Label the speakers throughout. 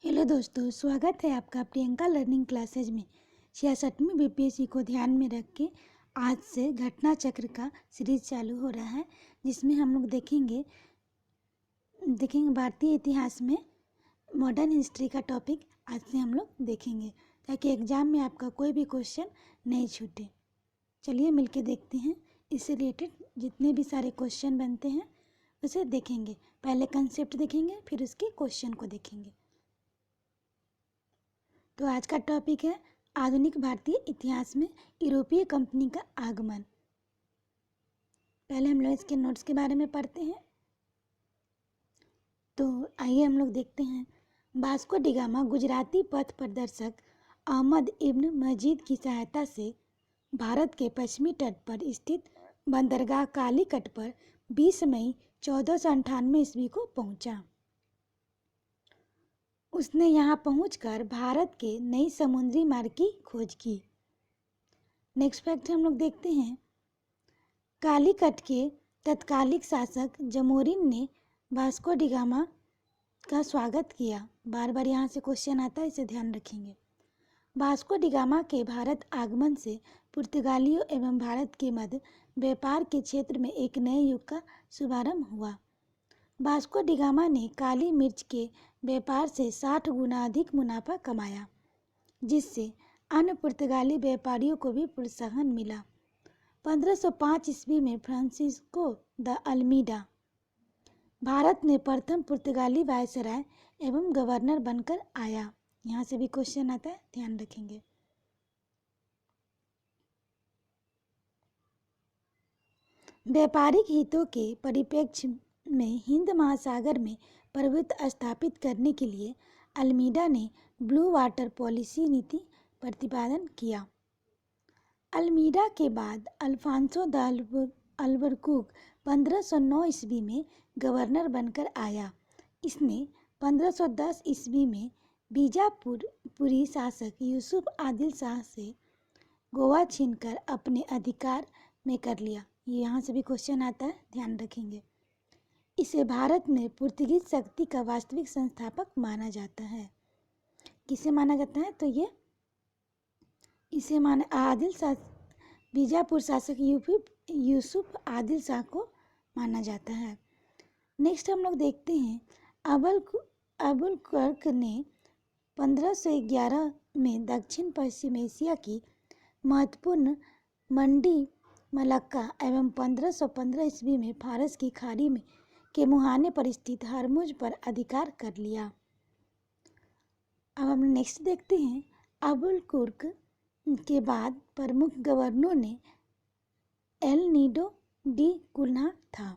Speaker 1: Hello दोस्तों, स्वागत है आपका प्रियंका लर्निंग क्लासेज में। 66वीं बीपीएससी को ध्यान में रख के आज से घटना चक्र का सीरीज चालू हो रहा है, जिसमें हम लोग देखेंगे भारतीय इतिहास में मॉडर्न हिस्ट्री का टॉपिक आज से हम लोग देखेंगे, ताकि एग्जाम में आपका कोई भी क्वेश्चन नहीं छूटे। चलिए मिलके देखते हैं। इससे रिलेटेड जितने भी सारे क्वेश्चन बनते हैं उसे देखेंगे। पहले कंसेप्ट देखेंगे, फिर उसके क्वेश्चन को देखेंगे। तो आज का टॉपिक है आधुनिक भारतीय इतिहास में यूरोपीय कंपनी का आगमन। पहले हम लोग इसके नोट्स के बारे में पढ़ते हैं। तो आइए हम लोग देखते हैं। वास्को डी गामा गुजराती पथ प्रदर्शक अहमद इब्न मजीद की सहायता से भारत के पश्चिमी तट पर स्थित बंदरगाह कालीकट पर 20 मई 1498 ईस्वी को पहुंचा। उसने यहाँ पहुंचकर भारत के नई समुद्री मार्ग की खोज की। नेक्स्ट फैक्ट हम लोग देखते हैं। कालीकट के तत्कालिक शासक जमोरिन ने वास्को डी गामा का स्वागत किया। बार बार यहाँ से क्वेश्चन आता है, इसे ध्यान रखेंगे। वास्को डी गामा के भारत आगमन से पुर्तगालियों एवं भारत के मध्य व्यापार के क्षेत्र में एक नए युग का शुभारंभ हुआ। वास्को डी गामा ने काली मिर्च के व्यापार से 60 गुना अधिक मुनाफा कमाया, जिससे अन्य पुर्तगाली व्यापारियों को भी प्रोत्साहन मिला। 1505 ईस्वी में फ्रांसिस्को द अल्मीडा भारत में प्रथम पुर्तगाली वायसराय एवं गवर्नर बनकर आया। यहाँ से भी क्वेश्चन आता है, ध्यान रखेंगे। व्यापारिक हितों के परिप्रेक्ष्य में हिंद महासागर में प्रभुत्व स्थापित करने के लिए अल्मीडा ने ब्लू वाटर पॉलिसी नीति प्रतिपादन किया। अल्मीडा के बाद अल्फांसो द अल्बुकर्क 1509 ईस्वी में गवर्नर बनकर आया। इसने 1510 ईस्वी में बीजापुरी शासक यूसुफ आदिल शाह से गोवा छीनकर अपने अधिकार में कर लिया। ये यहाँ से भी क्वेश्चन आता है, ध्यान रखेंगे। इसे भारत में पुर्तगीज शक्ति का वास्तविक संस्थापक माना जाता है। किसे माना जाता है? तो ये इसे माना आदिल शाह, बीजापुर शासक यूसुफ आदिल शाह को माना जाता है। नेक्स्ट हम लोग देखते हैं। अबुलकर्क ने 1511 में दक्षिण पश्चिम एशिया की महत्वपूर्ण मंडी मलक्का एवं 1515 ईस्वी में फारस की खाड़ी में के मुहाने पर स्थित हरमुज पर अधिकार कर लिया। अब हम नेक्स्ट देखते हैं। अबुलकुर्क के बाद प्रमुख गवर्नरों ने एल नीडो डी कुल्हा था।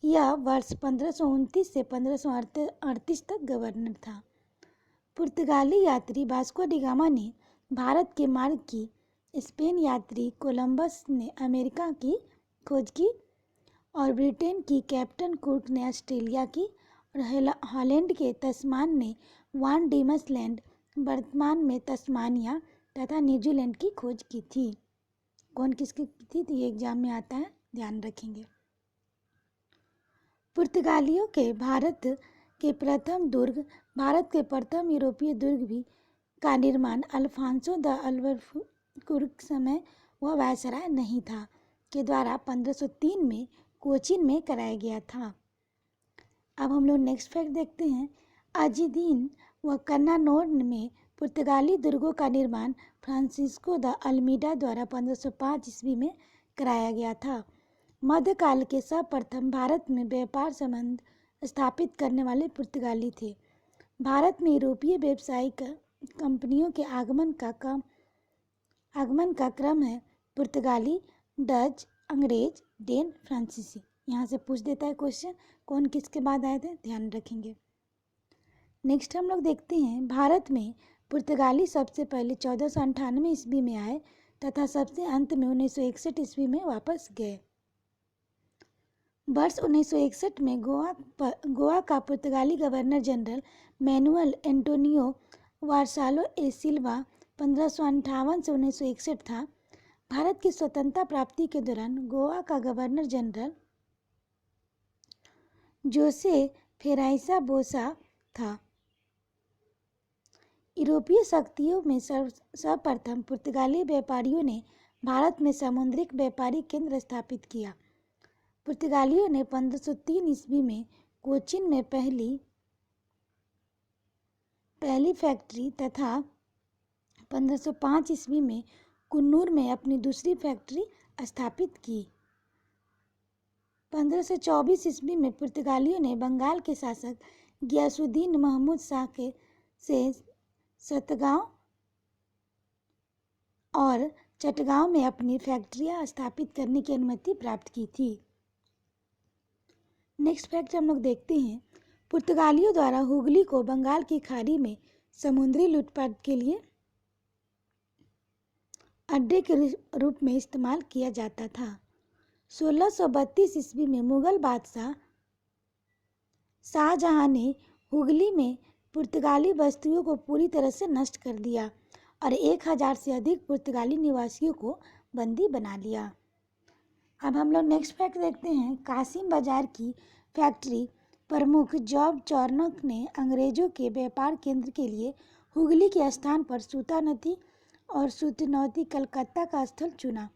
Speaker 1: यह वर्ष 1529 से 1538 तक गवर्नर था। पुर्तगाली यात्री वास्को डी गामा ने भारत के मार्ग की, स्पेन यात्री कोलंबस ने अमेरिका की खोज की और ब्रिटेन की कैप्टन कुक ने ऑस्ट्रेलिया की और हॉलैंड के तस्मान ने वान डीमस लैंड, वर्तमान में तस्मानिया तथा न्यूजीलैंड की खोज की थी। कौन किसकी थी? तो ये एग्जाम में आता है, ध्यान रखेंगे। पुर्तगालियों के भारत के प्रथम यूरोपीय दुर्ग भी का निर्माण अल्फांसो द अल्बुकर्क समय वह वायसराय नहीं था के द्वारा 1503 में कोचीन में कराया गया था। अब हम लोग नेक्स्ट फैक्ट देखते हैं। अजीदीन व कन्नानोर में पुर्तगाली दुर्गों का निर्माण फ्रांसिस्को द अल्मीडा द्वारा 1505 ईस्वी में कराया गया था। मध्यकाल के सर्वप्रथम भारत में व्यापार संबंध स्थापित करने वाले पुर्तगाली थे। भारत में यूरोपीय व्यावसायिक कंपनियों के आगमन का क्रम है पुर्तगाली, डच, अंग्रेज, डेन, फ्रांसीसी। यहाँ से पूछ देता है क्वेश्चन, कौन किसके बाद आए थे, ध्यान रखेंगे। नेक्स्ट हम लोग देखते हैं। भारत में पुर्तगाली सबसे पहले 1498 ईस्वी में आए तथा सबसे अंत में 1961 ईस्वी में वापस गए। वर्ष 1961 में गोवा का पुर्तगाली गवर्नर जनरल मैनुअल एंटोनियो वार्सालो ए सिल्वा 1558 से 1961 था। भारत की स्वतंत्रता प्राप्ति के दौरान गोवा का गवर्नर जनरल जोसे फेराइसा बोसा था। यूरोपीय शक्तियों में सर्वप्रथम पुर्तगाली व्यापारियों ने भारत में सामुद्रिक व्यापारी केंद्र स्थापित किया। पुर्तगालियों ने 1503 ईस्वी में कोचीन में पहली फैक्ट्री तथा 1505 ईस्वी में कुन्नूर में अपनी दूसरी फैक्ट्री स्थापित की। 1524 ईस्वी में पुर्तगालियों ने बंगाल के शासक गियासुद्दीन महमूद शाह से सतगांव और चटगांव में अपनी फैक्ट्रियां स्थापित करने की अनुमति प्राप्त की थी। नेक्स्ट फैक्ट हम लोग देखते हैं, पुर्तगालियों द्वारा हुगली को बंगाल की खाड़ी में समुद्री लूटपाट के लिए अड्डे के रूप में इस्तेमाल किया जाता था। 1632 ईस्वी में मुगल बादशाह शाहजहां ने हुगली में पुर्तगाली बस्तियों को पूरी तरह से नष्ट कर दिया और 1000 से अधिक पुर्तगाली निवासियों को बंदी बना लिया। अब हम लोग नेक्स्ट फैक्ट देखते हैं, कासिम बाजार की फैक्ट्री प्रमुख जॉब चॉर्नक ने अंग्रेजों के व्यापार केंद्र के लिए हुगली के स्थान पर सूता नदी और सूतनौती कलकत्ता का स्थल चुना।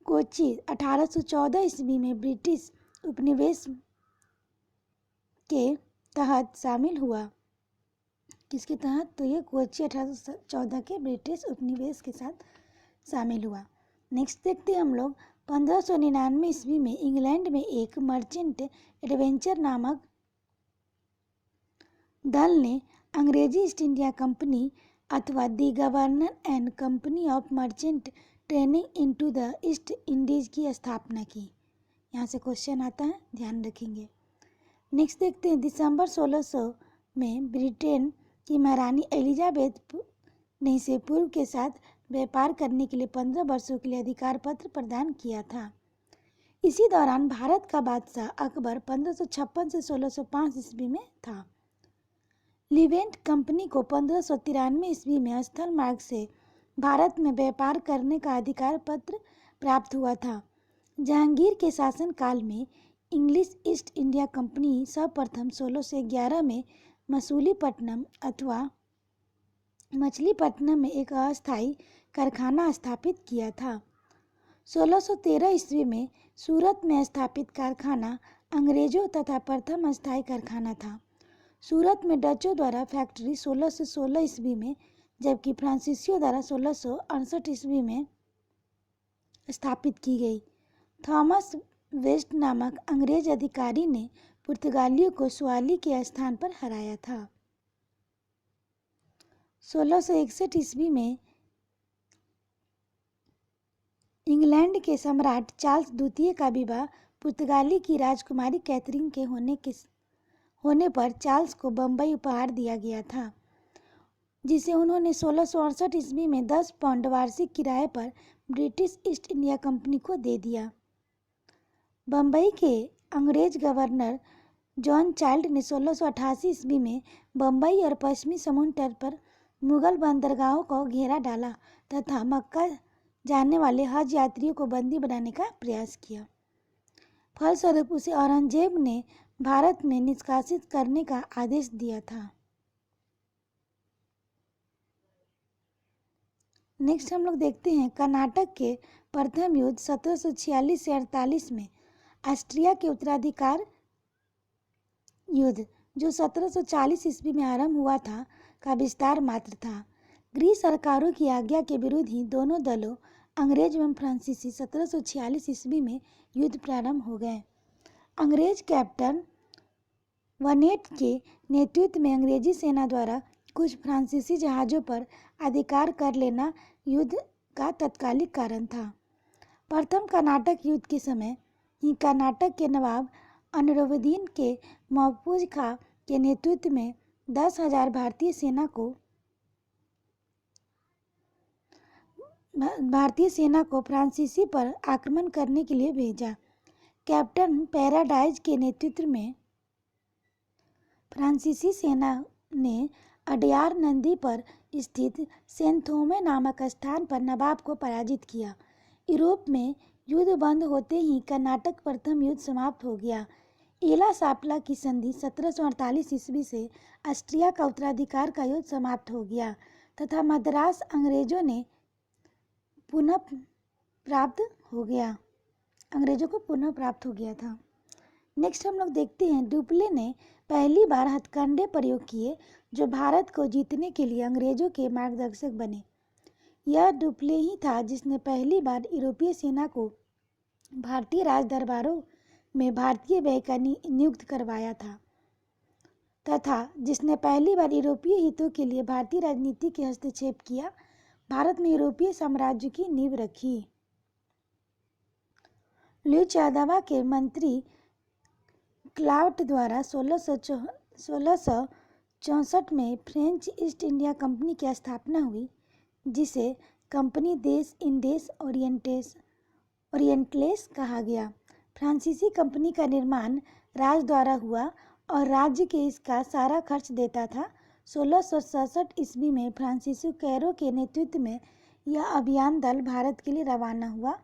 Speaker 1: कोची 1814 ईस्वी में ब्रिटिश उपनिवेश के तहत शामिल हुआ। किसके तहत? तो ये कोची 1814 के ब्रिटिश उपनिवेश के साथ शामिल हुआ। नेक्स्ट देखते हैं हम लोग, 1599 ईस्वी में इंग्लैंड में एक मर्चेंट एडवेंचर नामक दल ने अंग्रेजी ईस्ट इंडिया कंपनी अथवा the Governor and Company of Merchant Training into the East Indies की स्थापना की। यहाँ से क्वेश्चन आता है, ध्यान रखेंगे। नेक्स्ट देखते हैं, दिसंबर 1600 में ब्रिटेन की महारानी एलिजाबेथ ने इसे पूर्व के साथ व्यापार करने के लिए 15 वर्षों के लिए अधिकार पत्र प्रदान किया था। इसी दौरान भारत का बादशाह अकबर 1556 से 1605 ईस्वी में था। लिवेंट कंपनी को 1593 ईस्वी में स्थल मार्ग से भारत में व्यापार करने का अधिकार पत्र प्राप्त हुआ था। जहांगीर के शासनकाल में इंग्लिश ईस्ट इंडिया कंपनी सर्वप्रथम 1611 में मसूलीपट्टनम अथवा मछलीपट्टनम में एक अस्थायी कारखाना स्थापित किया था। 1613 ईस्वी में सूरत में स्थापित कारखाना अंग्रेजों तथा प्रथम अस्थायी कारखाना था। सूरत में डचों द्वारा फैक्ट्री 1616 ईस्वी में, जबकि फ्रांसीसियों द्वारा 1668 ईस्वी में स्थापित की गई। थॉमस वेस्ट नामक अंग्रेज अधिकारी ने पुर्तगालियों को सुआली के स्थान पर हराया था। 1661 ईस्वी में इंग्लैंड के सम्राट चार्ल्स द्वितीय का विवाह पुर्तगाली की राजकुमारी कैथरीन के होने पर चार्ल्स को बम्बई उपहार दिया गया था, जिसे उन्होंने 1668 ईस्वी में 10 पाउंड वार्षिक किराए पर ब्रिटिश ईस्ट इंडिया कंपनी को दे दिया। बम्बई के अंग्रेज गवर्नर जॉन चाइल्ड ने 1688 ईस्वी में बम्बई और पश्चिमी समुद्र तट पर मुगल बंदरगाहों को घेरा डाला तथा मक्का जाने वाले हज यात्रियों को बंदी बनाने का प्रयास किया। फलस्वरूप उसे औरंगजेब ने भारत में निष्कासित करने का आदेश दिया था। नेक्स्ट हम लोग देखते हैं, कर्नाटक के प्रथम युद्ध 1746 से 48 में ऑस्ट्रिया के उत्तराधिकार युद्ध, जो 1740 ईस्वी में आरंभ हुआ था, का विस्तार मात्र था। गृह सरकारों की आज्ञा के विरुद्ध ही दोनों दलों अंग्रेज एवं फ्रांसीसी 1746 ईस्वी में युद्ध प्रारंभ हो गए। अंग्रेज कैप्टन वनेट के नेतृत्व में अंग्रेजी सेना द्वारा कुछ फ्रांसीसी जहाज़ों पर अधिकार कर लेना युद्ध का तत्कालिक कारण था। प्रथम कर्नाटक युद्ध के समय ही कर्नाटक के नवाब अनिरुद्दीन के महफूज खां के नेतृत्व में 10,000 भारतीय सेना को फ्रांसीसी पर आक्रमण करने के लिए भेजा। कैप्टन पैराडाइज के नेतृत्व में फ्रांसीसी सेना ने अडयार नदी पर स्थित सेंथोमे नामक स्थान पर नवाब को पराजित किया। यूरोप में युद्ध बंद होते ही कर्नाटक प्रथम युद्ध समाप्त हो गया। एला सापला की संधि 1748 ईस्वी से ऑस्ट्रिया का उत्तराधिकार का युद्ध समाप्त हो गया तथा मद्रास अंग्रेजों को पुनः प्राप्त हो गया था। नेक्स्ट हम लोग देखते हैं, डुप्ले ने पहली बार हथकंडे प्रयोग किए जो भारत को जीतने के लिए अंग्रेजों के मार्गदर्शक बने। यह डुप्ले ही था जिसने पहली बार यूरोपीय सेना को भारतीय राज दरबारों में भारतीय व्यय नियुक्त करवाया था तथा जिसने पहली बार यूरोपीय हितों के लिए भारतीय राजनीति के हस्तक्षेप किया, भारत में यूरोपीय साम्राज्य की नींव रखी। लुई 14वां के मंत्री क्लाउट द्वारा 1664 में फ्रेंच ईस्ट इंडिया कंपनी की स्थापना हुई, जिसे कंपनी देश इंडेस ओरिएंटलेस कहा गया। फ्रांसीसी कंपनी का निर्माण राज द्वारा हुआ और राज्य के इसका सारा खर्च देता था। 1667 ईस्वी में फ्रांसीसी कैरो के नेतृत्व में यह अभियान दल भारत के लिए रवाना हुआ।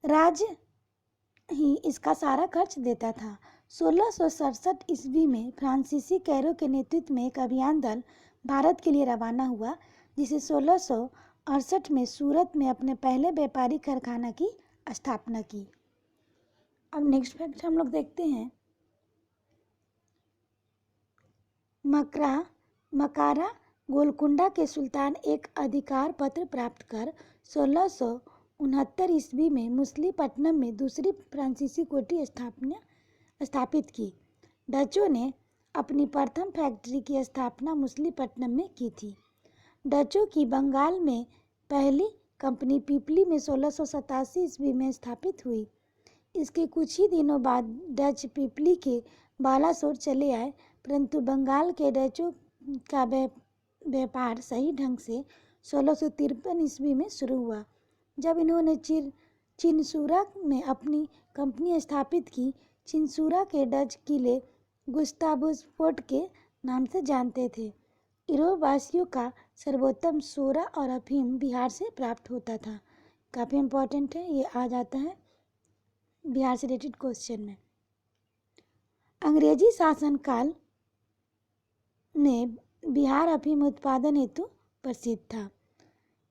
Speaker 1: राज्य ही इसका सारा खर्च देता था। 1667 ईस्वी में फ्रांसीसी कैरो के नेतृत्व में एक अभियान दल भारत के लिए रवाना हुआ, जिसे 1668 में सूरत में अपने पहले व्यापारिक कारखाना की स्थापना की। अब नेक्स्ट फैक्ट हम लोग देखते हैं, मकारा गोलकुंडा के सुल्तान एक अधिकार पत्र प्राप्त कर 1669 ईस्वी में मुसलीपट्टनम में दूसरी फ्रांसीसी कोठी स्थापित की। डचों ने अपनी प्रथम फैक्ट्री की स्थापना मुसलीपट्टनम में की थी। डचों की बंगाल में पहली कंपनी पीपली में 1687 ईस्वी में स्थापित हुई। इसके कुछ ही दिनों बाद डच पीपली के बालासोर चले आए, परंतु बंगाल के डचों का व्यापार सही ढंग से 1653 ईस्वी में शुरू हुआ, जब इन्होंने चिनसूरा में अपनी कंपनी स्थापित की। चिनसूरा के डच किले गुस्तावुस फोर्ट के नाम से जानते थे। यूरोप वासियों का सर्वोत्तम सोरा और अफीम बिहार से प्राप्त होता था। काफ़ी इम्पोर्टेंट है, ये आ जाता है बिहार से रिलेटेड क्वेश्चन में। अंग्रेजी शासनकाल में बिहार अफीम उत्पादन हेतु प्रसिद्ध था।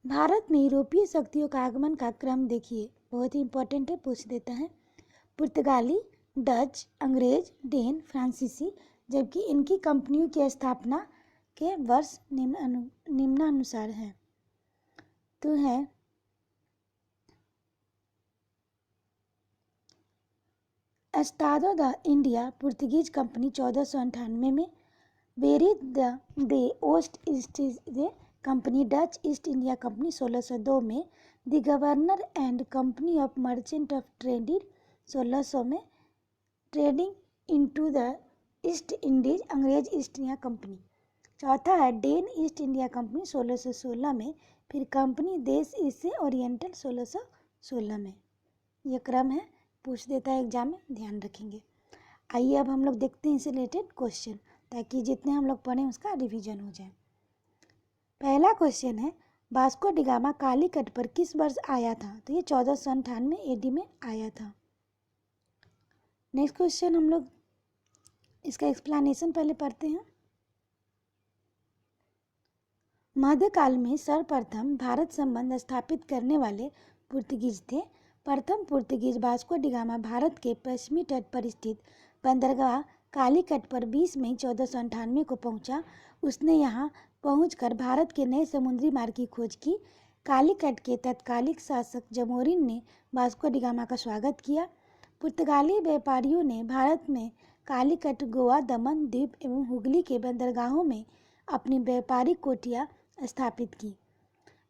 Speaker 1: भारत में यूरोपीय शक्तियों का आगमन का क्रम देखिए, बहुत ही इम्पोर्टेंट है, पूछ देता है। पुर्तगाली, डच, अंग्रेज, डेन, फ्रांसीसी, जबकि इनकी कंपनियों की स्थापना के वर्ष निम्नानुसार हैं। तो है एस्टाडो द इंडिया पुर्तगीज कंपनी 1498 में, बेरी द ओस्ट India company Dutch East India Company 1602 में, the Governor and Company of merchant of Trading 1600 में, trading into the East Indies अंग्रेज ईस्ट इंडिया कंपनी। चौथा है डेन ईस्ट इंडिया कंपनी 1616 में, फिर कंपनी देश ईस्ट ओरिएंटल 1616 में। यह क्रम है, पूछ देता है एग्जाम में, ध्यान रखेंगे। आइए अब हम लोग देखते हैं इससे रिलेटेड क्वेश्चन, ताकि जितने हम लोग पढ़ें उसका रिवीजन हो जाए। पहला क्वेश्चन है, वास्को डी गामा कालीकट पर किस वर्ष आया था? तो ये 1498 एडी में आया था। नेक्स्ट क्वेश्चन हम लोग इसका एक्सप्लेनेशन पहले पढ़ते हैं। मध्यकाल में सर्वप्रथम भारत संबंध स्थापित करने वाले पुर्तगीज थे। प्रथम Portuguese Vasco D gamma Bharat के पश्चिमी तट पर स्थित बंदरगाह कालीकट पर 20 मई 1498 को पहुंचा। उसने यहां पहुंचकर भारत के नए समुद्री मार्ग की खोज की। कालीकट के तत्कालिक शासक जमोरिन ने वास्को डी गामा का स्वागत किया। पुर्तगाली व्यापारियों ने भारत में कालीकट, गोवा, दमन द्वीप एवं हुगली के बंदरगाहों में अपनी व्यापारिक कोठियां स्थापित की।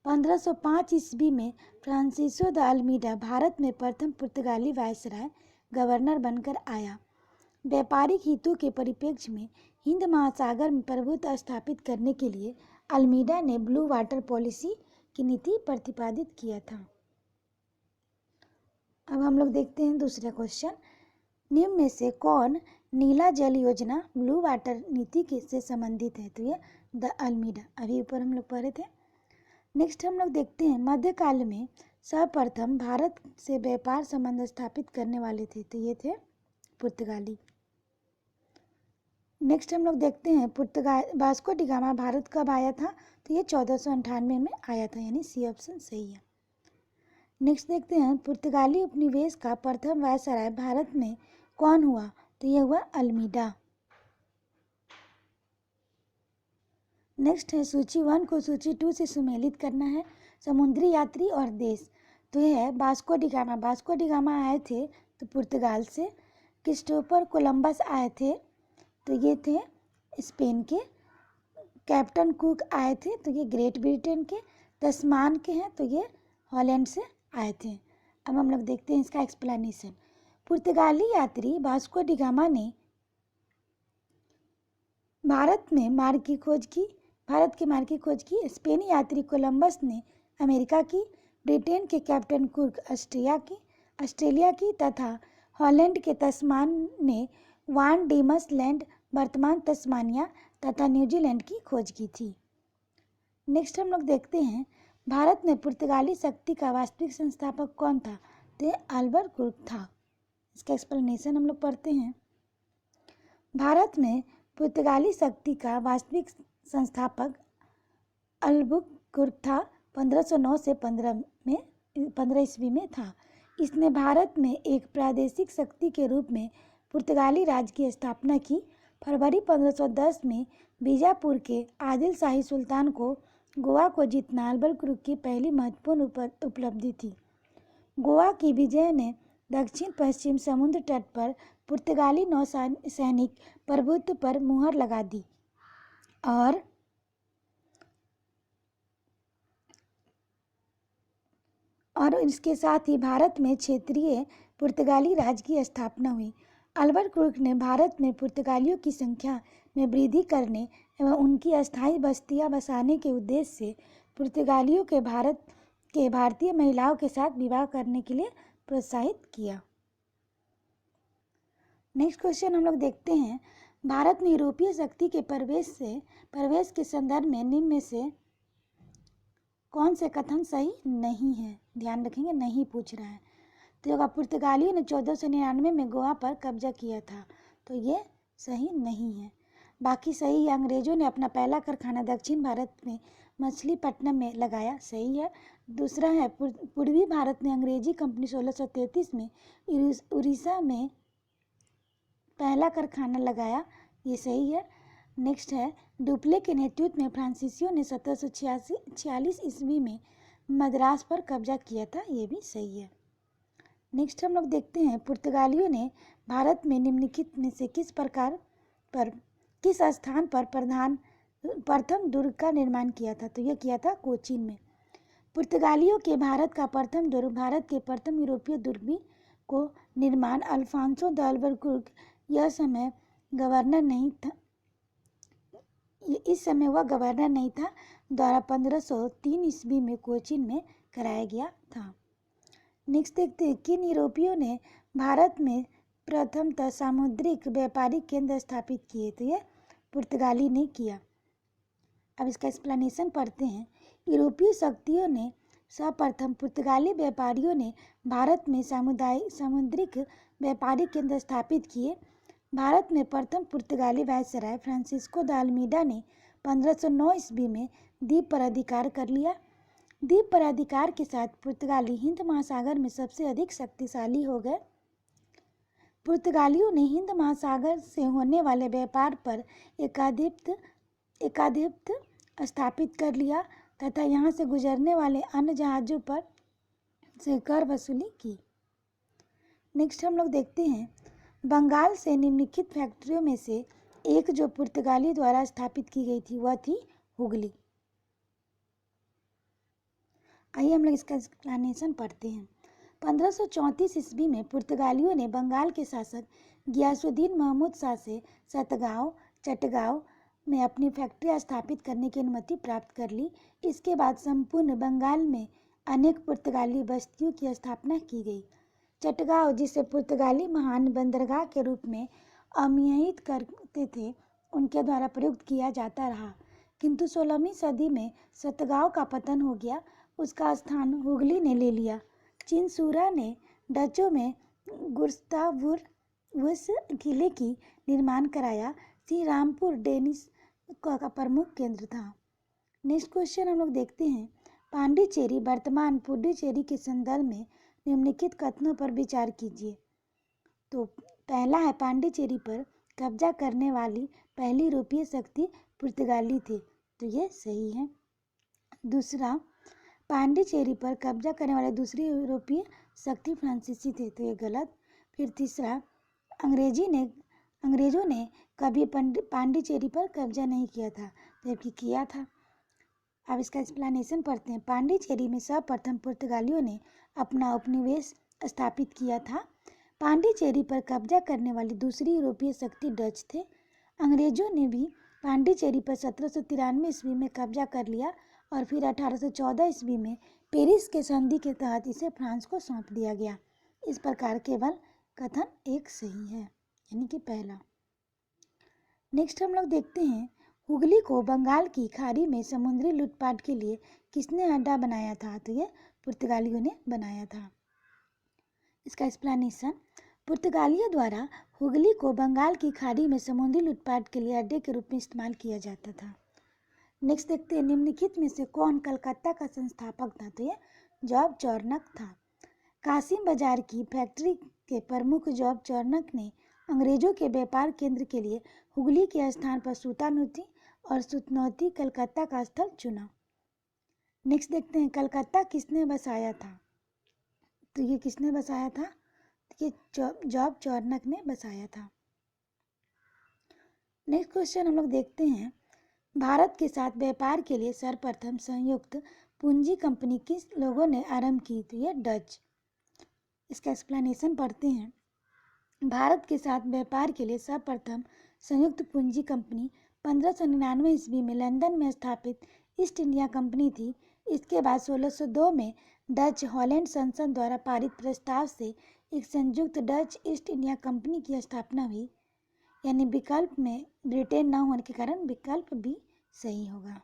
Speaker 1: 1505 ईस्वी में फ्रांसिसो द अल्मीडा भारत में प्रथम पुर्तगाली वायसराय गवर्नर बनकर आया। व्यापारिक हितों के परिप्रेक्ष्य में हिंद महासागर में प्रभुत्व स्थापित करने के लिए अल्मीडा ने ब्लू वाटर पॉलिसी की नीति प्रतिपादित किया था। अब हम लोग देखते हैं दूसरा क्वेश्चन, निम्न में से कौन नीला जल योजना ब्लू वाटर नीति से संबंधित है? तो ये द अल्मीडा, अभी ऊपर हम लोग पढ़े थे। नेक्स्ट हम लोग देखते हैं, मध्यकाल में सर्वप्रथम भारत से व्यापार संबंध स्थापित करने वाले थे, तो ये थे पुर्तगाली। नेक्स्ट हम लोग देखते हैं वास्को डी गामा भारत कब आया था, तो ये 1498 में आया था, यानी सी ऑप्शन सही है। नेक्स्ट देखते हैं पुर्तगाली उपनिवेश का प्रथम वायसराय भारत में कौन हुआ, तो यह हुआ अल्मीडा। नेक्स्ट है सूची 1 को सूची 2 से सुमेलित करना है। समुद्री यात्री और देश, तो यह है Vasco D gamma. Vasco D gamma आए थे तो पुर्तगाल से। क्रिस्टोफर कोलंबस आए थे, तो ये थे स्पेन के। कैप्टन कुक आए थे, तो ये ग्रेट ब्रिटेन के। तस्मान के हैं, तो ये हॉलैंड से आए थे। अब हम लोग देखते हैं इसका एक्सप्लेनेशन। पुर्तगाली यात्री वास्को डी गामा ने भारत के मार्ग की खोज की। स्पेनी यात्री कोलंबस ने अमेरिका की। ब्रिटेन के कैप्टन कुक ऑस्ट्रेलिया की तथा हॉलैंड के तस्मान ने वान डीमस लैंड वर्तमान तस्मानिया तथा न्यूजीलैंड की खोज की थी। नेक्स्ट हम लोग देखते हैं भारत में पुर्तगाली शक्ति का वास्तविक संस्थापक कौन था, तो अल्बर्ट क्रुक था। इसका एक्सप्लेनेशन हम लोग पढ़ते हैं। भारत में पुर्तगाली शक्ति का वास्तविक संस्थापक अल्बुक क्रुक था। 1509 से 15 ईस्वी में था। इसने भारत में एक प्रादेशिक शक्ति के रूप में पुर्तगाली राज की स्थापना की। फरवरी 1510 में बीजापुर के आदिल शाही सुल्तान को गोवा को जीतना अल्बर्ट क्रुक की पहली महत्वपूर्ण उपलब्धि थी। गोवा की विजय ने दक्षिण पश्चिम समुद्र तट पर पुर्तगाली नौसैनिक प्रभुत्व पर मुहर लगा दी और इसके साथ ही भारत में क्षेत्रीय पुर्तगाली राज की स्थापना हुई। अल्बर्ट क्रुक ने भारत में पुर्तगालियों की संख्या में वृद्धि करने एवं उनकी अस्थायी बस्तियां बसाने के उद्देश्य से पुर्तगालियों के भारतीय महिलाओं के साथ विवाह करने के लिए प्रोत्साहित किया। नेक्स्ट क्वेश्चन हम लोग देखते हैं। भारत में यूरोपीय शक्ति के प्रवेश के संदर्भ में निम्न में से कौन से कथन सही नहीं है। ध्यान रखेंगे, नहीं पूछ रहा है। तो पुर्तगालियों ने 1499 में गोवा पर कब्जा किया था, तो ये सही नहीं है। बाकी सही है। अंग्रेजों ने अपना पहला कारखाना दक्षिण भारत में मछलीपट्टनम में लगाया, सही है। दूसरा है पूर्वी भारत में अंग्रेजी कंपनी 1633 में उड़ीसा में पहला कारखाना लगाया, ये सही है। नेक्स्ट है डुप्ले के नेतृत्व में फ्रांसीसियों ने 1746 ईस्वी में मद्रास पर कब्जा किया था, ये भी सही है। नेक्स्ट हम लोग देखते हैं पुर्तगालियों ने भारत में निम्नलिखित में से किस स्थान पर प्रथम दुर्ग का निर्माण किया था, तो यह किया था कोचीन में। पुर्तगालियों के भारत का प्रथम दुर्ग भारत के प्रथम यूरोपीय दुर्ग को निर्माण अल्फांसो द अल्बुकर्क यह समय गवर्नर नहीं था द्वारा 1503 ईस्वी में कोचीन में कराया गया था। नेक्स्ट देखते हैं किन यूरोपियों ने भारत में प्रथमतः सामुद्रिक व्यापारिक केंद्र स्थापित किए, तो ये पुर्तगाली ने किया। अब इसका एक्सप्लेनेशन पढ़ते हैं। यूरोपीय शक्तियों ने सर्वप्रथम पुर्तगाली व्यापारियों ने भारत में सामुद्रिक व्यापारिक केंद्र स्थापित किए। भारत में प्रथम पुर्तगाली वायसराय फ्रांसिस्को द अल्मीडा ने 1509 ईस्वी में द्वीप पर अधिकार कर लिया। द्वीप पर अधिकार के साथ पुर्तगाली हिंद महासागर में सबसे अधिक शक्तिशाली हो गए। पुर्तगालियों ने हिंद महासागर से होने वाले व्यापार पर एकाधिपत्य स्थापित कर लिया तथा यहाँ से गुजरने वाले अन्य जहाज़ों पर से कर वसूली की। नेक्स्ट हम लोग देखते हैं बंगाल से निम्नलिखित फैक्ट्रियों में से एक जो पुर्तगाली द्वारा स्थापित की गई थी वह थी हुगली। आइए हम लोग इसका एक्सप्लेनेशन पढ़ते हैं। 1534 ईस्वी में पुर्तगालियों ने बंगाल के शासक गियासुद्दीन महमूद शाह से चटगांव में अपनी फैक्ट्री स्थापित करने की अनुमति प्राप्त कर ली। इसके बाद संपूर्ण बंगाल में अनेक पुर्तगाली बस्तियों की स्थापना की गई। चटगांव, जिसे पुर्तगाली महान बंदरगाह के रूप में अभिहित करते थे, उनके द्वारा प्रयुक्त किया जाता रहा, किंतु 16वीं सदी में चटगांव का पतन हो गया। उसका स्थान हुगली ने ले लिया। चिनसुरा ने डचों में गुस्तावुस किले की निर्माण कराया। श्रीरामपुर डेनिश का प्रमुख केंद्र था। नेक्स्ट क्वेश्चन हम लोग देखते हैं, पांडिचेरी वर्तमान पुडुचेरी के संदर्भ में निम्नलिखित कथनों पर विचार कीजिए। तो पहला है, पांडिचेरी पर कब्जा करने वाली पहली यूरोपीय शक्ति पुर्तगाली थे, तो ये सही है। दूसरा, पांडिचेरी पर कब्जा करने वाले दूसरी यूरोपीय शक्ति फ्रांसीसी थे, तो ये गलत। फिर तीसरा, अंग्रेजों ने कभी पांडिचेरी पर कब्जा नहीं किया था, जबकि किया था। अब इसका एक्सप्लेनेशन पढ़ते हैं। पांडिचेरी में सर्वप्रथम पुर्तगालियों ने अपना उपनिवेश स्थापित किया था। पांडिचेरी पर कब्जा करने वाली दूसरी यूरोपीय शक्ति डच थे। अंग्रेजों ने भी पांडिचेरी पर 1793 ईस्वी में कब्जा कर लिया और फिर 1814 ईस्वी में पेरिस के संधि के तहत इसे फ्रांस को सौंप दिया गया। इस प्रकार केवल कथन एक सही है, यानी कि पहला। नेक्स्ट हम लोग देखते हैं, हुगली को बंगाल की खाड़ी में समुद्री लूटपाट के लिए किसने अड्डा बनाया था, तो ये पुर्तगालियों ने बनाया था। इसका एक्सप्लेनेशन, पुर्तगालियों द्वारा हुगली को बंगाल की खाड़ी में समुद्री लूटपाट के लिए अड्डे के रूप में इस्तेमाल किया जाता था। नेक्स्ट देखते हैं, निम्नलिखित में से कौन कलकत्ता का संस्थापक था, तो ये जॉब चौर्नक था। कासिम बाजार की फैक्ट्री के प्रमुख जॉब चौर्नक ने अंग्रेजों के व्यापार केंद्र के लिए हुगली के स्थान पर सूतानौती और सुतनौती कलकत्ता का स्थल चुना। नेक्स्ट देखते हैं, कलकत्ता किसने बसाया था, तो ये किसने बसाया था, ये जॉब चौर्नक ने बसाया था। नेक्स्ट क्वेश्चन हम लोग देखते हैं, भारत के साथ व्यापार के लिए सर्वप्रथम संयुक्त पूंजी कंपनी किस लोगों ने आरंभ की, तो ये डच। इसका एक्सप्लेनेशन पढ़ते हैं। भारत के साथ व्यापार के लिए सर्वप्रथम संयुक्त पूंजी कंपनी 1599 ईस्वी में लंदन में स्थापित ईस्ट इंडिया कंपनी थी। इसके बाद 1602 में डच हॉलैंड संसद द्वारा पारित प्रस्ताव से एक संयुक्त डच ईस्ट इंडिया कंपनी की स्थापना हुई, यानी विकल्प में ब्रिटेन न होने के कारण विकल्प भी सही होगा।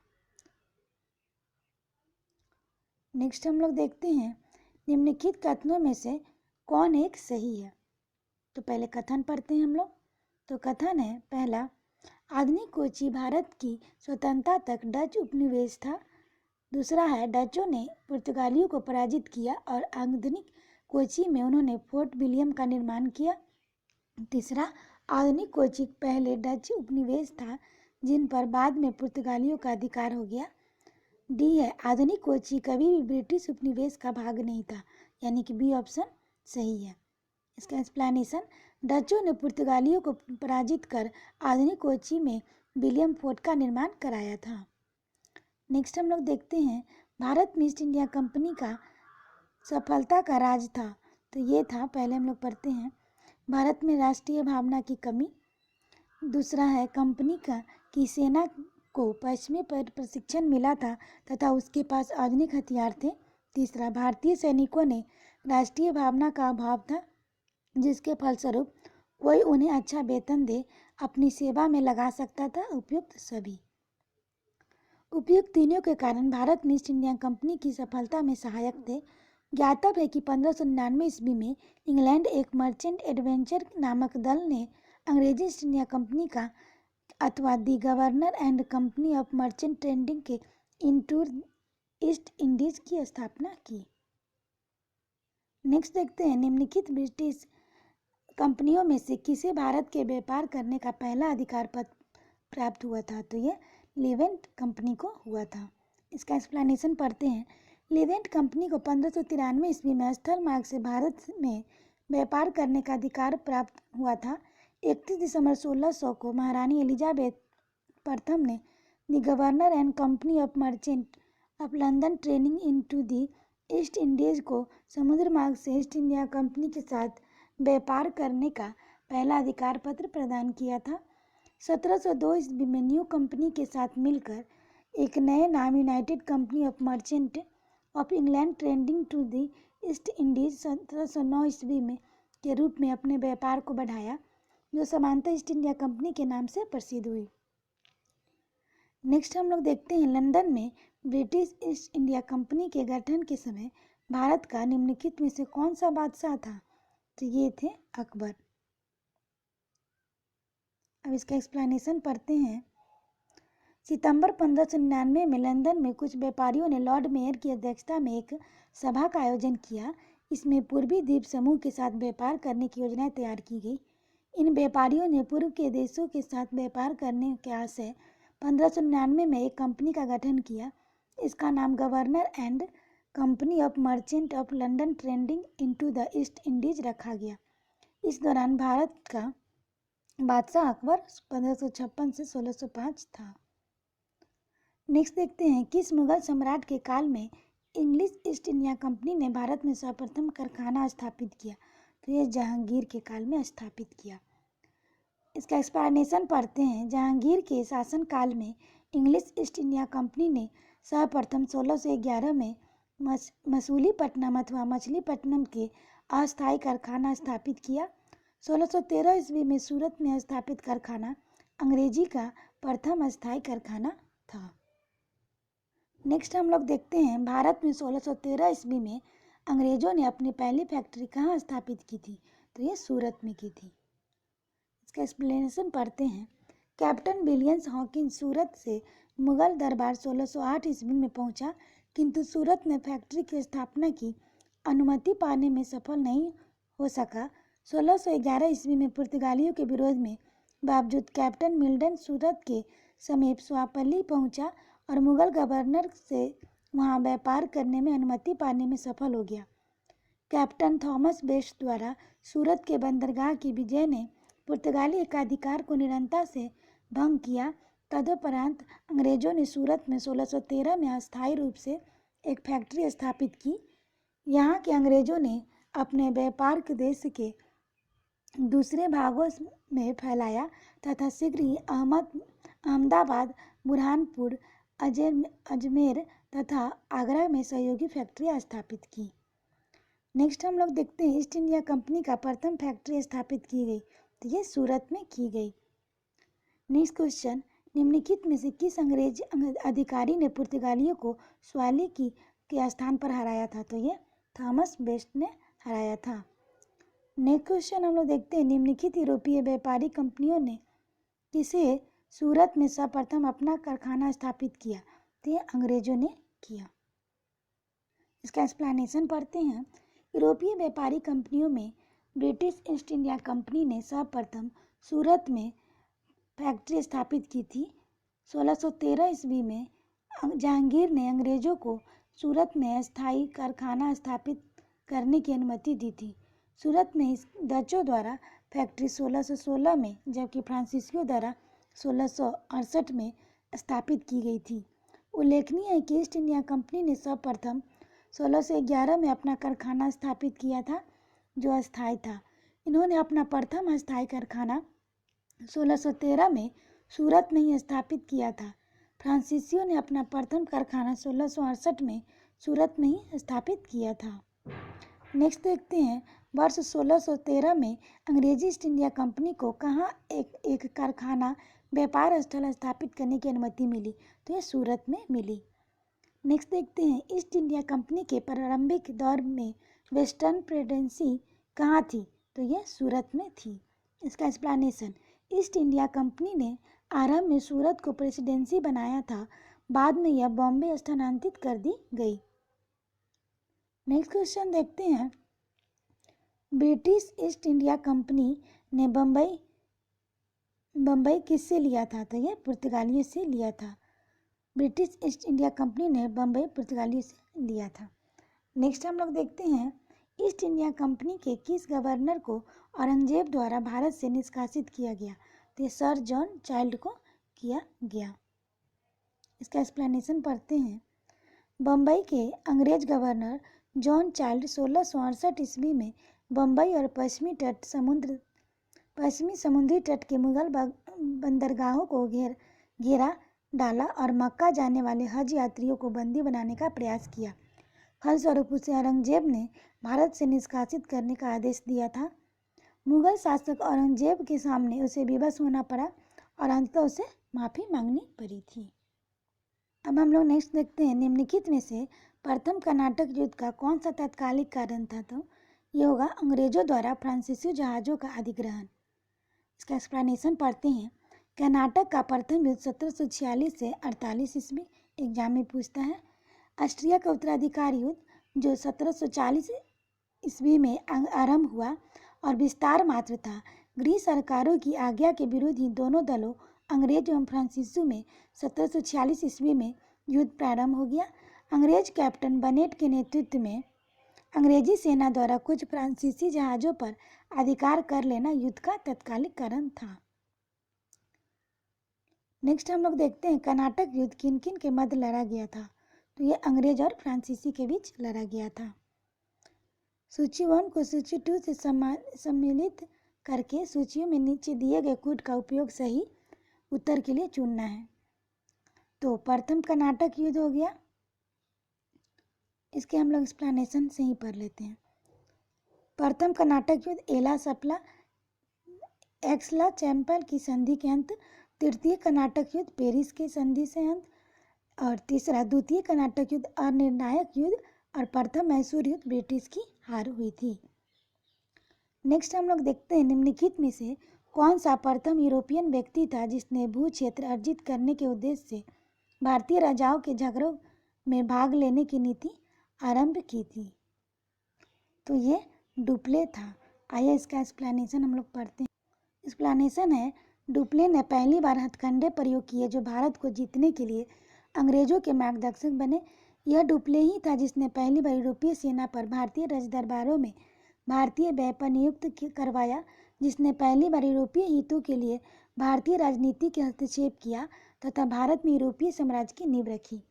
Speaker 1: नेक्स्ट हम लोग देखते हैं, निम्नलिखित कथनों में से कौन एक सही है। तो पहले कथन पढ़ते हैं हम लोग। तो कथन है, पहला, आधुनिक कोची भारत की स्वतंत्रता तक डच उपनिवेश था। दूसरा है, डचों ने पुर्तगालियों को पराजित किया और आधुनिक कोची में उन्होंने फोर्ट विलियम का निर्माण किया। तीसरा, आधुनिक कोची पहले डच उपनिवेश था जिन पर बाद में पुर्तगालियों का अधिकार हो गया। डी है, आधुनिक कोची कभी भी ब्रिटिश उपनिवेश का भाग नहीं था, यानी कि बी ऑप्शन सही है। इसका एक्सप्लेनेशन, डचों ने पुर्तगालियों को पराजित कर आधुनिक कोची में विलियम फोर्ट का निर्माण कराया था। नेक्स्ट हम लोग देखते हैं, भारत में ईस्ट इंडिया कंपनी का सफलता का राज था, तो ये था, पहले हम लोग पढ़ते हैं, भारत में राष्ट्रीय भावना की कमी। दूसरा है, कंपनी की सेना को पश्चिमी प्रशिक्षण मिला था तथा उसके पास आधुनिक हथियार थे। तीसरा, भारतीय सैनिकों ने राष्ट्रीय भावना का अभाव था जिसके फलस्वरूप कोई उन्हें अच्छा वेतन दे अपनी सेवा में लगा सकता था। उपयुक्त तीनों के कारण भारत में ईस्ट इंडिया कंपनी की सफलता में सहायक थे। ज्ञातव्य है कि 1599 ईस्वी में इंग्लैंड एक मर्चेंट एडवेंचर नामक दल ने अंग्रेजी ईस्ट इंडिया कंपनी का अथवा the Governor and Company of Merchant Trading के इनटू ईस्ट इंडीज की स्थापना की। नेक्स्ट देखते हैं, निम्नलिखित ब्रिटिश कंपनियों में से किसे भारत के व्यापार करने का पहला अधिकार पत्र प्राप्त हुआ था, तो ये लिवेंट कंपनी को हुआ था। इसका एक्सप्लेनेशन पढ़ते हैं। लिवेंट कंपनी को 1593 ईस्वी में स्थल मार्ग से भारत में व्यापार करने का अधिकार प्राप्त हुआ था। 31 दिसंबर 1600 को महारानी एलिजाबेथ प्रथम ने the Governor and Company of merchant of London trading into the East Indies को समुद्र मार्ग से ईस्ट इंडिया कंपनी के साथ व्यापार करने का पहला अधिकार पत्र प्रदान किया था। 1702 ईस्वी में न्यू कंपनी के साथ मिलकर एक नए नाम united company of merchant of England trading to the East Indies 1709 ईस्वी में के रूप में अपने व्यापार को बढ़ाया, जो समांतर ईस्ट इंडिया कंपनी के नाम से प्रसिद्ध हुई। नेक्स्ट हम लोग देखते हैं लंदन में ब्रिटिश ईस्ट इंडिया कंपनी के गठन के समय भारत का निम्नलिखित में से कौन सा बादशाह था? तो ये थे अकबर। अब इसका एक्सप्लेनेशन पढ़ते हैं। सितंबर 1599 में लंदन में कुछ व्यापारियों ने लॉर्ड मेयर की अध्यक्षता में एक सभा का आयोजन किया। इसमें पूर्वी द्वीप समूह के साथ व्यापार करने की योजना तैयार की गई। इन व्यापारियों ने पूर्व के देशों के साथ व्यापार करने के आशय 1599 में एक कंपनी का गठन किया। इसका नाम governor and Company of merchant of London trading into the East Indies रखा गया। इस दौरान भारत का बादशाह अकबर 1556 से 1605 था। नेक्स्ट देखते हैं किस मुगल सम्राट के काल में इंग्लिश ईस्ट इंडिया कंपनी ने भारत में सर्वप्रथम कारखाना स्थापित किया? तो ये जहांगीर के काल में स्थापित किया। इसका एक्सप्लेनेशन पढ़ते हैं। जहांगीर के शासनकाल में इंग्लिश ईस्ट इंडिया कंपनी ने सर्वप्रथम 1611 में मसूलीपट्टनम अथवा मछलीपट्टनम के अस्थायी कारखाना स्थापित किया। 1613 ईस्वी में सूरत में स्थापित कारखाना अंग्रेजी का प्रथम अस्थायी कारखाना था। नेक्स्ट हम लोग देखते हैं भारत में 1613 ईस्वी में अंग्रेजों ने अपनी पहली फैक्ट्री कहाँ स्थापित की थी? तो ये सूरत में की थी। इसका एक्सप्लेनेशन पढ़ते हैं। कैप्टन विलियम्स हॉकिंस सूरत से मुगल दरबार 1608 ईस्वी में पहुंचा, किंतु सूरत में फैक्ट्री की स्थापना की अनुमति पाने में सफल नहीं हो सका। 1611 ईस्वी में पुर्तगालियों के विरोध में बावजूद कैप्टन मिल्टन सूरत के समीप स्वापल्ली पहुंचा और मुगल गवर्नर से वहां व्यापार करने में अनुमति पाने में सफल हो गया। कैप्टन थॉमस बेस्ट द्वारा सूरत के बंदरगाह की विजय ने पुर्तगाली एकाधिकार को निरंतर से भंग किया। तदुपरांत अंग्रेजों ने सूरत में 1613 में अस्थायी रूप से एक फैक्ट्री स्थापित की। यहाँ के अंग्रेजों ने अपने व्यापार के देश के दूसरे भागों में फैलाया तथा शीघ्र ही अहमदाबाद, बुरहानपुर, अजमेर तथा आगरा में सहयोगी फैक्ट्रियाँ स्थापित की। नेक्स्ट हम लोग देखते हैं ईस्ट इंडिया कंपनी का प्रथम फैक्ट्री स्थापित की गई, तो ये सूरत में की गई। नेक्स्ट क्वेश्चन, निम्नलिखित में से किस अंग्रेज अधिकारी ने पुर्तगालियों को स्वाली के स्थान पर हराया था? तो ये थॉमस बेस्ट ने हराया था। नेक्स्ट क्वेश्चन हम लोग देखते हैं निम्नलिखित यूरोपीय व्यापारी कंपनियों ने किसे सूरत में सर्वप्रथम अपना कारखाना स्थापित किया? तो ये अंग्रेजों ने किया। इसका एक्सप्लेनेशन पढ़ते हैं। यूरोपीय व्यापारी कंपनियों में ब्रिटिश ईस्ट इंडिया कंपनी ने सर्वप्रथम सूरत में फैक्ट्री स्थापित की थी। 1613 ईस्वी में जहांगीर ने अंग्रेजों को सूरत में अस्थायी कारखाना स्थापित करने की अनुमति दी थी। सूरत में डचों द्वारा फैक्ट्री 1616 में जबकि फ्रांसीसियों द्वारा 1668 में स्थापित की गई थी। उल्लेखनीय है कि ईस्ट इंडिया कंपनी ने सर्वप्रथम 1611 में अपना कारखाना स्थापित किया था जो अस्थायी था। इन्होंने अपना प्रथम अस्थायी कारखाना 1613 में सूरत में ही स्थापित किया था। फ्रांसीसियों ने अपना प्रथम कारखाना 1668 में सूरत में ही स्थापित किया था। नेक्स्ट देखते हैं वर्ष 1613 में अंग्रेजी ईस्ट इंडिया कंपनी को कहाँ एक कारखाना व्यापार स्थल स्थापित करने की अनुमति मिली? तो ये सूरत में मिली। नेक्स्ट देखते हैं ईस्ट इंडिया कंपनी के प्रारंभिक दौर में वेस्टर्न प्रेसिडेंसी कहाँ थी? तो ये सूरत में थी। इसका एक्सप्लेनेशन, ईस्ट इंडिया कंपनी ने आरंभ में सूरत को प्रेसिडेंसी बनाया था, बाद में यह बॉम्बे स्थानांतरित कर दी गई। नेक्स्ट क्वेश्चन देखते हैं ब्रिटिश ईस्ट इंडिया कंपनी ने बम्बई किससे लिया था? तो यह पुर्तगालियों से लिया था। ब्रिटिश ईस्ट इंडिया कंपनी ने बम्बई पुर्तगालियों से लिया था। नेक्स्ट हम लोग देखते हैं ईस्ट इंडिया कंपनी के किस गवर्नर को औरंगजेब द्वारा भारत से निष्कासित किया गया? तो ये सर जॉन चाइल्ड को किया गया। इसका एक्सप्लेनेशन पढ़ते हैं। बम्बई के अंग्रेज गवर्नर जॉन चाइल्ड 1668 ईस्वी में बम्बई और पश्चिमी समुद्री तट के मुगल बंदरगाहों को घेरा डाला और मक्का जाने वाले हज यात्रियों को बंदी बनाने का प्रयास किया। फलस्वरूप उसे औरंगजेब ने भारत से निष्कासित करने का आदेश दिया था। मुगल शासक औरंगजेब के सामने उसे विवश होना पड़ा और अंततः उसे माफ़ी मांगनी पड़ी थी। अब हम लोग नेक्स्ट देखते हैं, निम्नलिखित में से प्रथम कर्नाटक युद्ध का कौन सा तत्कालिक कारण था? तो ये होगा अंग्रेजों द्वारा फ्रांसीसी जहाज़ों का अधिग्रहण। इसका एक्सप्लेनेशन पढ़ते हैं। कर्नाटक का प्रथम युद्ध 1746 से 48 ईस्वी, एग्जाम में पूछता है। ऑस्ट्रिया का उत्तराधिकार युद्ध जो 1740 ईस्वी में आरंभ हुआ और विस्तार मात्र था। गृह सरकारों की आज्ञा के विरुद्ध ही दोनों दलों अंग्रेज एवं फ्रांसीसियों में 1746 ईस्वी में युद्ध प्रारंभ हो गया। अंग्रेज कैप्टन बनेट के नेतृत्व में अंग्रेजी सेना द्वारा कुछ फ्रांसीसी जहाज़ों पर अधिकार कर लेना युद्ध का तत्कालिक कारण था। नेक्स्ट हम लोग देखते हैं, कर्नाटक युद्ध किन किन के मध्य लड़ा गया था? तो ये अंग्रेज और फ्रांसीसी के बीच लड़ा गया था। सूची 1 को सूची 2 से सम्मिलित करके सूचियों में नीचे दिए गए कोड का उपयोग सही उत्तर के लिए चुनना है। तो प्रथम कर्नाटक युद्ध हो गया, इसके हम लोग एक्सप्लेनेशन से ही पढ़ लेते हैं। प्रथम कर्नाटक युद्ध एला सप्ला एक्सला चैंपल की संधि के अंत, तृतीय कर्नाटक युद्ध पेरिस के संधि से अंत, और तीसरा द्वितीय कर्नाटक युद्ध अनिर्णायक युद्ध, और प्रथम मैसूर युद्ध ब्रिटिश की हार हुई थी। नेक्स्ट हम लोग देखते हैं, निम्नलिखित में से कौन सा प्रथम यूरोपियन व्यक्ति था जिसने भू क्षेत्र अर्जित करने के उद्देश्य से भारतीय राजाओं के झगड़ों में भाग लेने की नीति आरंभ की थी? तो ये डुप्ले था। आइए इसका एक्सप्लेनेशन हम लोग पढ़ते हैं। एक्सप्लेनेशन है, डुप्ले ने पहली बार हथकंडे प्रयोग किए जो भारत को जीतने के लिए अंग्रेजों के मार्गदर्शक बने। यह डुप्ले ही था जिसने पहली बार यूरोपीय सेना पर भारतीय राजदरबारों में भारतीय व्यापार नियुक्त करवाया, जिसने पहली बार यूरोपीय हितों के लिए भारतीय राजनीति के हस्तक्षेप किया तथा भारत में यूरोपीय साम्राज्य की नींव रखी।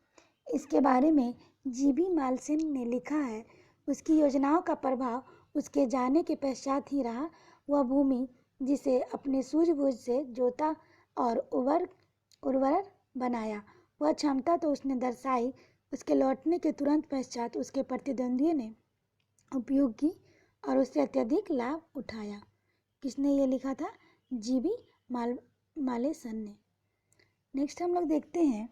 Speaker 1: इसके बारे में जीबी मालसेन ने लिखा है, उसकी योजनाओं का प्रभाव उसके जाने के पश्चात ही रहा। वह भूमि जिसे अपने सूझबूझ से जोता और उर्वर बनाया, वह क्षमता तो उसने दर्शाई, उसके लौटने के तुरंत पश्चात उसके प्रतिद्वंदियों ने उपयोग की और उससे अत्यधिक लाभ उठाया। किसने ये लिखा था? जीबी मालेसन ने। नेक्स्ट हम लोग देखते हैं,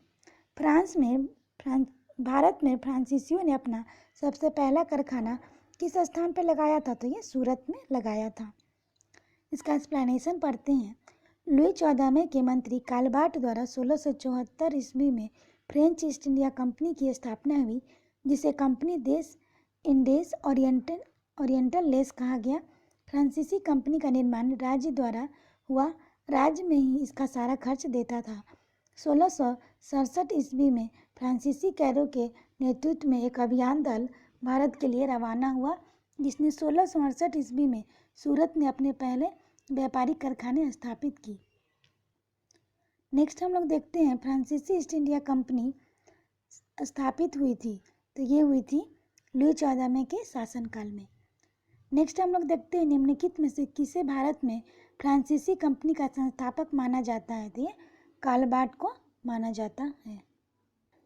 Speaker 1: भारत में फ्रांसीसियों ने अपना सबसे पहला कारखाना किस स्थान पर लगाया था? तो ये सूरत में लगाया था। इसका एक्सप्लेनेशन पढ़ते हैं। लुई 14वें के मंत्री कालबार्ट द्वारा 1674 ईस्वी में फ्रेंच ईस्ट इंडिया कंपनी की स्थापना हुई, जिसे कंपनी देश इंडेस ओरिएंटल लेस कहा गया। फ्रांसीसी कंपनी का निर्माण राज्य द्वारा हुआ, राज्य में ही इसका सारा खर्च देता था। 1667 ईस्वी में फ्रांसीसी कैरो के नेतृत्व में एक अभियान दल भारत के लिए रवाना हुआ, जिसने 1668 ईस्वी में सूरत में अपने पहले व्यापारिक कारखाने स्थापित की। नेक्स्ट हम लोग देखते हैं, फ्रांसीसी ईस्ट इंडिया कंपनी स्थापित हुई थी, तो ये हुई थी लुई 14वें के शासनकाल में। नेक्स्ट हम लोग देखते हैं, निम्नलिखित में से किसे भारत में फ्रांसीसी कंपनी का संस्थापक माना जाता है? तो ये कालबार्ट को माना जाता है।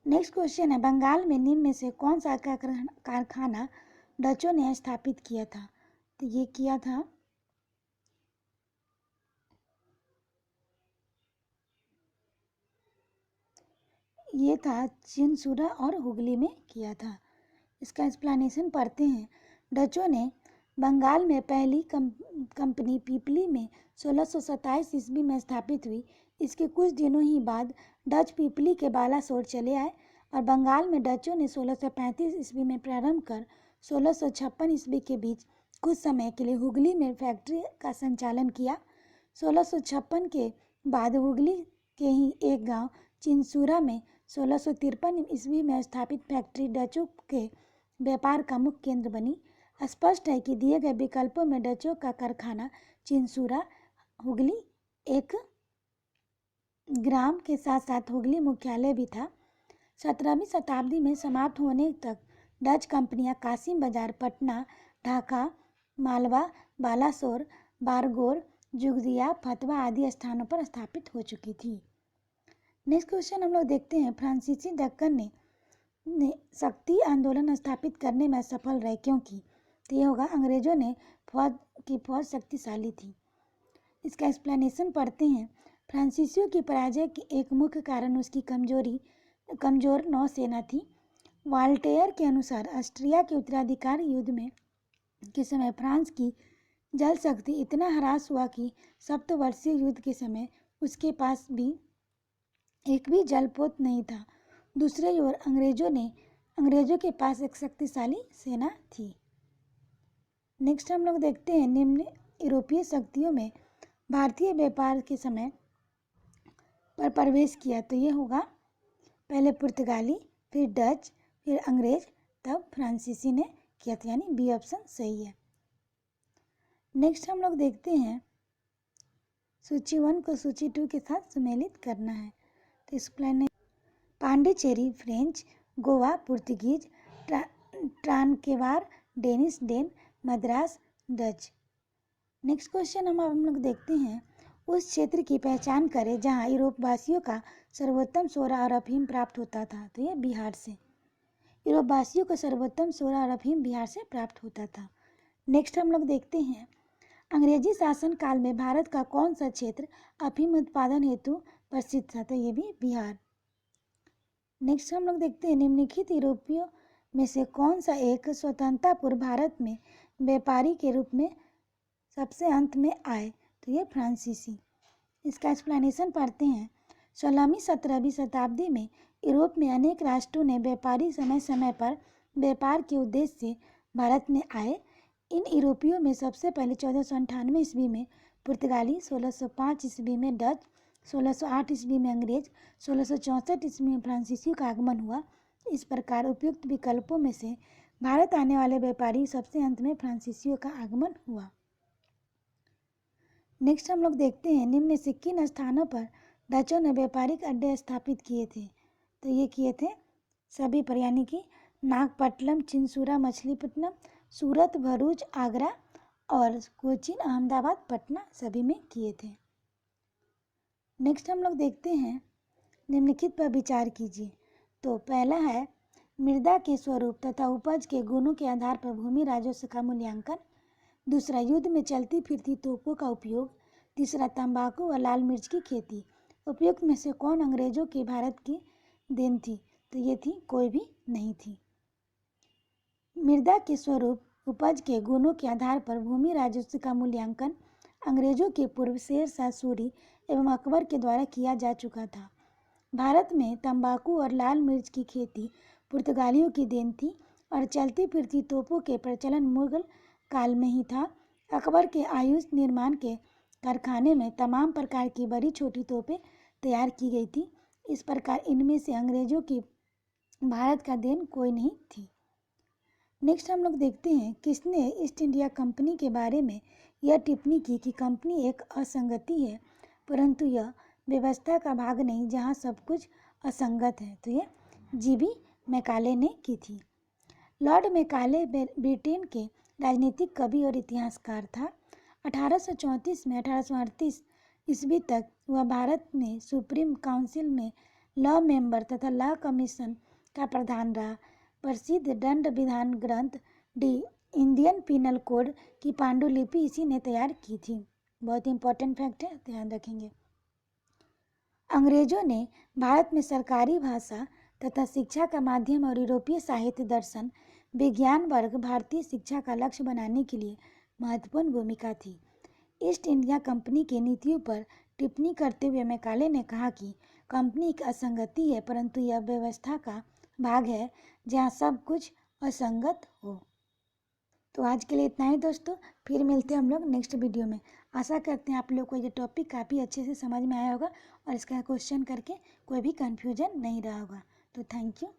Speaker 1: नेक्स्ट क्वेश्चन है, बंगाल में निम्न में से कौन सा कारखाना डचों ने स्थापित किया था? तो ये किया था चिनसुरा और हुगली में किया था। इसका एक्सप्लेनेशन पढ़ते हैं। डचों ने बंगाल में पहली कंपनी पीपली में 1627 ईस्वी में स्थापित हुई। इसके कुछ दिनों ही बाद डच पीपली के बालासोर चले आए और बंगाल में डचों ने 1635 ईस्वी में प्रारंभ कर 1656 ईस्वी के बीच कुछ समय के लिए हुगली में फैक्ट्री का संचालन किया। 1656 के बाद हुगली के ही एक गांव चिनसुरा में 1653 ईस्वी में स्थापित फैक्ट्री डचों के व्यापार का मुख्य केंद्र बनी। स्पष्ट है कि दिए गए विकल्पों में डचों का कारखाना चिनसुरा हुगली एक ग्राम के साथ साथ हुगली मुख्यालय भी था। 17वीं शताब्दी में समाप्त होने तक डच कंपनियां कासिम बाजार, पटना, ढाका, मालवा, बालासोर, बारगोर, जुगदिया, फतवा आदि स्थानों पर स्थापित हो चुकी थी। नेक्स्ट क्वेश्चन हम लोग देखते हैं, फ्रांसीसी दक्कन ने शक्ति आंदोलन स्थापित करने में सफल रहे क्योंकि? तो ये होगा, अंग्रेजों ने फौज शक्तिशाली थी। इसका एक्सप्लेनेशन पढ़ते हैं। फ्रांसीसियों की पराजय के एक मुख्य कारण उसकी कमजोरी कमजोर नौसेना थी। वाल्टेयर के अनुसार ऑस्ट्रिया के उत्तराधिकार युद्ध में के समय फ्रांस की जल शक्ति इतना ह्रास हुआ कि सप्तवर्षीय युद्ध के समय उसके पास भी एक भी जलपोत नहीं था। दूसरी ओर अंग्रेजों के पास एक शक्तिशाली सेना थी। नेक्स्ट हम लोग देखते हैं निम्न यूरोपीय शक्तियों में भारतीय व्यापार के समय पर प्रवेश किया। तो ये होगा पहले पुर्तगाली, फिर डच, फिर अंग्रेज, तब फ्रांसीसी ने किया था, यानी बी ऑप्शन सही है। नेक्स्ट हम लोग देखते हैं सूची 1 को सूची 2 के साथ सम्मिलित करना है। तो explain Pondicherry French, Goa Portuguese, Tranquebar Danish, Dane, Madras Dutch. Next question हम लोग देखते हैं उस क्षेत्र की पहचान करें जहां यूरोपवासियों का सर्वोत्तम सोरा और अफीम प्राप्त होता था। तो ये बिहार से। यूरोपवासियों को सर्वोत्तम सोरा और अफीम बिहार से प्राप्त होता था। नेक्स्ट हम लोग देखते हैं अंग्रेजी शासन काल में भारत का कौन सा क्षेत्र अफीम उत्पादन हेतु प्रसिद्ध था। तो ये भी बिहार। नेक्स्ट हम लोग देखते हैं निम्नलिखित यूरोपियों में से कौन सा एक स्वतंत्रता पूर्व भारत में व्यापारी के रूप में सबसे अंत में आए। तो ये फ्रांसीसी। इसका एक्सप्लेनेशन पढ़ते हैं। 16वीं 17वीं शताब्दी में यूरोप में अनेक राष्ट्रों ने व्यापारी समय समय पर व्यापार के उद्देश्य से भारत में आए। इन यूरोपियों में सबसे पहले 1498 ईस्वी में पुर्तगाली, 1605 ईस्वी में डच, 1608 ईस्वी में अंग्रेज, 1664 ईस्वी में फ्रांसीसियों का आगमन हुआ। इस प्रकार उपयुक्त विकल्पों में से भारत आने वाले व्यापारी सबसे अंत में फ्रांसीसियों का आगमन हुआ। नेक्स्ट हम लोग देखते हैं निम्न से किन स्थानों पर डचों ने व्यापारिक अड्डे स्थापित किए थे। तो ये किए थे सभी पर, यानी कि नागपट्टनम, चिंसूरा, मछलीपट्टनम, सूरत, भरूच, आगरा और कोचीन, अहमदाबाद, पटना सभी में किए थे। नेक्स्ट हम लोग देखते हैं निम्नलिखित पर विचार कीजिए। तो पहला है मृदा के स्वरूप तथा उपज के गुणों के आधार पर भूमि राजस्व का मूल्यांकन। दूसरा युद्ध में चलती फिरती तोपों का उपयोग। तीसरा तंबाकू और लाल मिर्च की खेती। उपयुक्त में से कौन अंग्रेजों के भारत की देन थी। तो ये थी कोई भी नहीं थी। मृदा के स्वरूप, उपज के गुणों के आधार पर भूमि राजस्व का मूल्यांकन अंग्रेजों के पूर्व शेर शाह सूरी एवं अकबर के द्वारा किया जा चुका था। भारत में तंबाकू और लाल मिर्च की खेती पुर्तगालियों की देन थी और चलती फिरती तोपों के प्रचलन मुगल काल में ही था। अकबर के आयुध निर्माण के कारखाने में तमाम प्रकार की बड़ी छोटी तोपें तैयार की गई थी। इस प्रकार इनमें से अंग्रेजों की भारत का देन कोई नहीं थी। नेक्स्ट हम लोग देखते हैं किसने ईस्ट इंडिया कंपनी के बारे में यह टिप्पणी की कि कंपनी एक असंगति है परंतु यह व्यवस्था का भाग नहीं जहां सब कुछ असंगत है। तो ये जीबी मैकाले ने की थी। लॉर्ड मैकाले ब्रिटेन के राजनीतिक कवि और इतिहासकार था। 1834 में 1838 ईस्वी तक वह भारत में सुप्रीम काउंसिल में लॉ मेंबर तथा लॉ कमीशन का प्रधान रहा। प्रसिद्ध दंड विधान ग्रंथ दी इंडियन पिनल कोड की पांडुलिपि इसी ने तैयार की थी। बहुत इंपॉर्टेंट फैक्ट है, ध्यान रखेंगे। अंग्रेजों ने भारत में सरकारी भाषा तथा शिक्षा का माध्यम और यूरोपीय साहित्य, दर्शन, विज्ञान वर्ग भारतीय शिक्षा का लक्ष्य बनाने के लिए महत्वपूर्ण भूमिका थी। ईस्ट इंडिया कंपनी की नीतियों पर टिप्पणी करते हुए मैकाले ने कहा कि कंपनी एक असंगति है परंतु यह व्यवस्था का भाग है जहां सब कुछ असंगत हो। तो आज के लिए इतना ही दोस्तों, फिर मिलते हैं हम लोग नेक्स्ट वीडियो में। आशा करते हैं आप लोग को ये टॉपिक काफ़ी अच्छे से समझ में आया होगा और इसका क्वेश्चन करके कोई भी कन्फ्यूजन नहीं रहा होगा। तो थैंक यू।